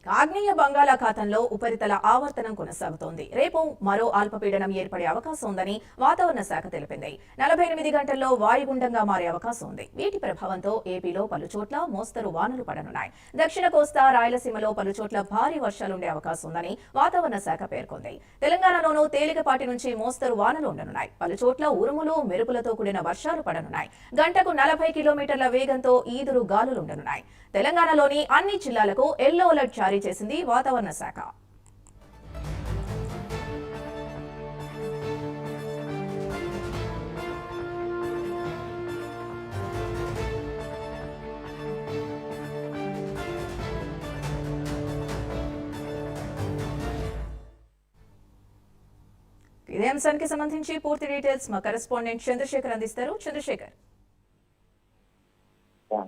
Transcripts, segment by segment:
ఆగ్నేయ బంగాళాఖాతంలో ఉపరితల ఆవర్తనం కొనసాగుతోంది. రేపు మరో అల్పపీడనం ఏర్పడే అవకాశం ఉందని వాతావరణ శాఖ తెలిపింది. 48 గంటల్లో వాయుగుండంగా మారే అవకాశం ఉంది. వీటి ప్రభావంతో ఏపీలో పలుచోట్ల మోస్తరు వానలు పడనున్నాయి. దక్షిణ కోస్తా, రాయలసీమలో పలుచోట్ల భారీ వర్షాలుండే అవకాశం ఉందని వాతావరణ శాఖ పేర్కొంది. తెలంగాణలోనూ తేలికపాటి నుంచి మోస్తరు వానలు ఉండనున్నాయి. పలుచోట్ల ఉరుములు, మెరుపులతో కూడిన వర్షాలు పడనున్నాయి. గంటకు 40 కిలోమీటర్ల వేగంతో ఈదురు గాలులుండనున్నాయి. తెలంగాణలోని అన్ని జిల్లాలకు ఎల్లో అలర్ట్ జారీ చేసింది వాతావరణ శాఖ. ఇదే అంశానికి సంబంధించి పూర్తి డీటెయిల్స్ మా కరెస్పాండెంట్ చంద్రశేఖర్ అందిస్తారు. చంద్రశేఖర్.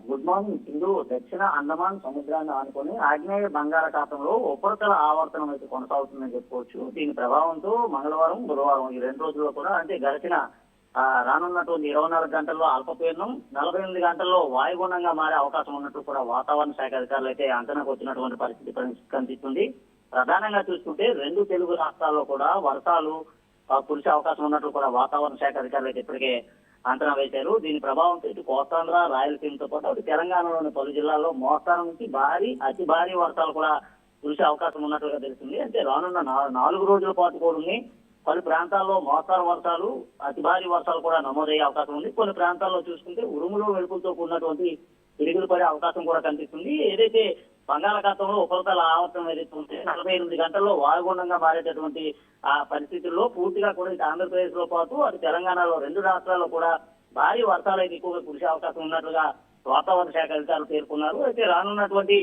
Good morning Sindhu. దక్షిణ అండమాన్ సముద్రాన్ని ఆనుకొని ఆగ్నేయ బంగాళాఖాతంలో ఉపరితల ఆవర్తనం అయితే కొనసాగుతుందని చెప్పుకోవచ్చు. దీని ప్రభావంతో మంగళవారం, బుధవారం ఈ 2 రోజుల్లో కూడా అంటే గడిచిన రానున్నటువంటి 24 గంటల్లో అల్పపీడనం, 48 గంటల్లో వాయుగుండంగా మారే అవకాశం ఉన్నట్టు కూడా వాతావరణ శాఖ అధికారులు అయితే అంచనాకు వచ్చినటువంటి పరిస్థితి కనిపిస్తుంది. ప్రధానంగా చూసుకుంటే 2 తెలుగు రాష్ట్రాల్లో కూడా వర్షాలు కురిసే అవకాశం ఉన్నట్టు కూడా వాతావరణ శాఖ అధికారులు అయితే ఇప్పటికే అంచనా వేశారు. దీని ప్రభావంతో ఇటు కోస్తాంధ్ర, రాయలసీమతో పాటు అటు తెలంగాణలోని పలు జిల్లాల్లో మోస్తారు నుంచి అతి భారీ వర్షాలు కూడా కురిసే అవకాశం ఉన్నట్లుగా తెలుస్తుంది. అంటే రానున్న 4 రోజుల పాటు కూడా పలు ప్రాంతాల్లో మోస్తారు వర్షాలు, అతి భారీ వర్షాలు కూడా నమోదయ్యే అవకాశం ఉంది. కొన్ని ప్రాంతాల్లో చూసుకుంటే ఉరుములు, వెలుపులతో కూడినటువంటి పిడుగులు పడే అవకాశం కూడా కనిపిస్తుంది. ఏదైతే బంగాళాఖాతంలో ఉపరితల ఆవర్తనం ఏదైతే ఉంటే 48 గంటల్లో వాయుగుండంగా మారేటటువంటి ఆ పరిస్థితుల్లో పూర్తిగా కూడా ఇటు ఆంధ్రప్రదేశ్ లో పాటు అటు తెలంగాణలో 2 రాష్ట్రాల్లో కూడా భారీ వర్షాలు అయితే ఎక్కువగా కురిసే అవకాశం ఉన్నట్లుగా వాతావరణ శాఖ అధికారులు పేర్కొన్నారు. అయితే రానున్నటువంటి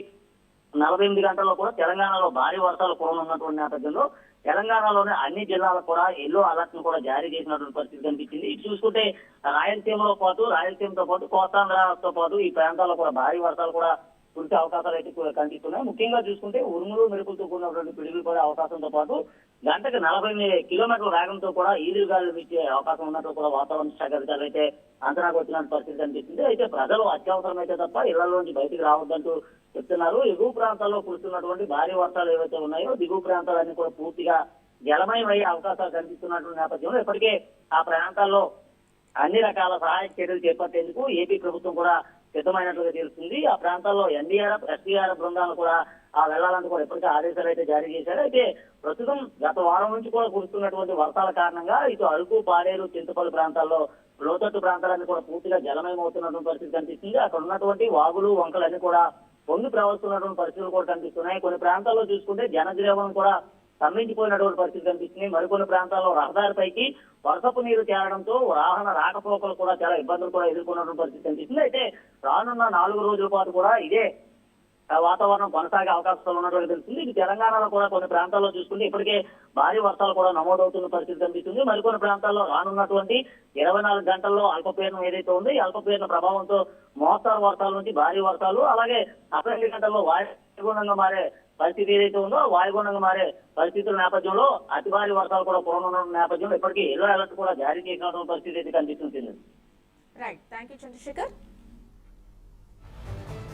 48 గంటల్లో కూడా తెలంగాణలో భారీ వర్షాలు కురనున్నటువంటి నేపథ్యంలో తెలంగాణలోని అన్ని జిల్లాలకు కూడా ఎల్లో అలర్ట్ ను కూడా జారీ చేసినటువంటి పరిస్థితి కనిపించింది. ఇటు చూసుకుంటే రాయలసీమతో పాటు కోస్తాంధ్రతో పాటు ఈ ప్రాంతాల్లో కూడా భారీ వర్షాలు కూడా కురిసే అవకాశాలు అయితే కనిపిస్తున్నాయి. ముఖ్యంగా చూసుకుంటే ఉరుములు, మెరుపులతో కూడినటువంటి పిడుగులు పడే అవకాశంతో పాటు గంటకు 40 కిలోమీటర్ల వేగంతో కూడా ఈదురు గాలులు వీచే అవకాశం ఉన్నట్టు కూడా వాతావరణ శాఖ అధికారులు అయితే అంచనాకు వచ్చిన పరిస్థితి కనిపిస్తుంది. అయితే ప్రజలు అత్యవసరం అయితే తప్ప ఇళ్లలోంచి బయటికి రావద్దంటూ చెప్తున్నారు. ఎగువ ప్రాంతాల్లో కురుస్తున్నటువంటి భారీ వర్షాలు ఏవైతే ఉన్నాయో దిగువ ప్రాంతాలన్నీ కూడా పూర్తిగా జలమయం అయ్యే అవకాశాలు కనిపిస్తున్నటువంటి నేపథ్యంలో ఇప్పటికే ఆ ప్రాంతాల్లో అన్ని రకాల సహాయక చర్యలు చేపట్టేందుకు ఏపీ ప్రభుత్వం కూడా సిద్ధమైనట్లుగా తెలుస్తుంది. ఆ ప్రాంతాల్లో ఎన్డీఆర్ఎఫ్, ఎస్డీఆర్ఎఫ్ బృందాలు కూడా వెళ్లాలంటూ కూడా ఇప్పటికే ఆదేశాలు అయితే జారీ చేశారు. అయితే ప్రస్తుతం గత వారం నుంచి కూడా కురుస్తున్నటువంటి వర్షాల కారణంగా ఇటు అరకు, పాడేరు, చింతపల్లి ప్రాంతాల్లో లోతట్టు ప్రాంతాలన్నీ కూడా పూర్తిగా జలమయం అవుతున్నటువంటి పరిస్థితి కనిపిస్తుంది. అక్కడ ఉన్నటువంటి వాగులు, వంకలన్నీ కూడా పొంగి ప్రవహిస్తున్నటువంటి పరిస్థితులు కూడా కనిపిస్తున్నాయి. కొన్ని ప్రాంతాల్లో చూసుకుంటే జనజీవనం కూడా స్తంభించిపోయినటువంటి పరిస్థితి కనిపిస్తుంది. మరికొన్ని ప్రాంతాల్లో రహదారిపైకి వర్షపు నీరు చేరడంతో వాహన రాకపోకలు కూడా చాలా ఇబ్బందులు కూడా ఎదుర్కొన్నటువంటి పరిస్థితి కనిపిస్తుంది. అయితే రానున్న 4 రోజుల పాటు కూడా ఇదే వాతావరణం కొనసాగే అవకాశాలు ఉన్నట్టు తెలుస్తుంది. ఇది తెలంగాణలో కూడా కొన్ని ప్రాంతాల్లో చూసుకుంటే ఇప్పటికే భారీ వర్షాలు కూడా నమోదవుతున్న పరిస్థితి కనిపిస్తుంది. మరికొన్ని ప్రాంతాల్లో రానున్నటువంటి 24 గంటల్లో అల్పపీడనం ఏదైతే ఉందో ఈ అల్పపీడన ప్రభావంతో మోస్తరు వర్షాల నుంచి భారీ వర్షాలు, అలాగే 48 గంటల్లో వాయుగుండంగా మారే పరిస్థితి ఏదైతే ఉందో వాయుగుండంగా మారే పరిస్థితుల నేపథ్యంలో అతి భారీ వర్షాలు కూడా కురనున్న నేపథ్యంలో ఇప్పటికీ ఎల్లో అలర్ట్ కూడా జారీ చేసినటువంటి పరిస్థితి అయితే కనిపిస్తుంది. Right, thank you Chandrasekhar.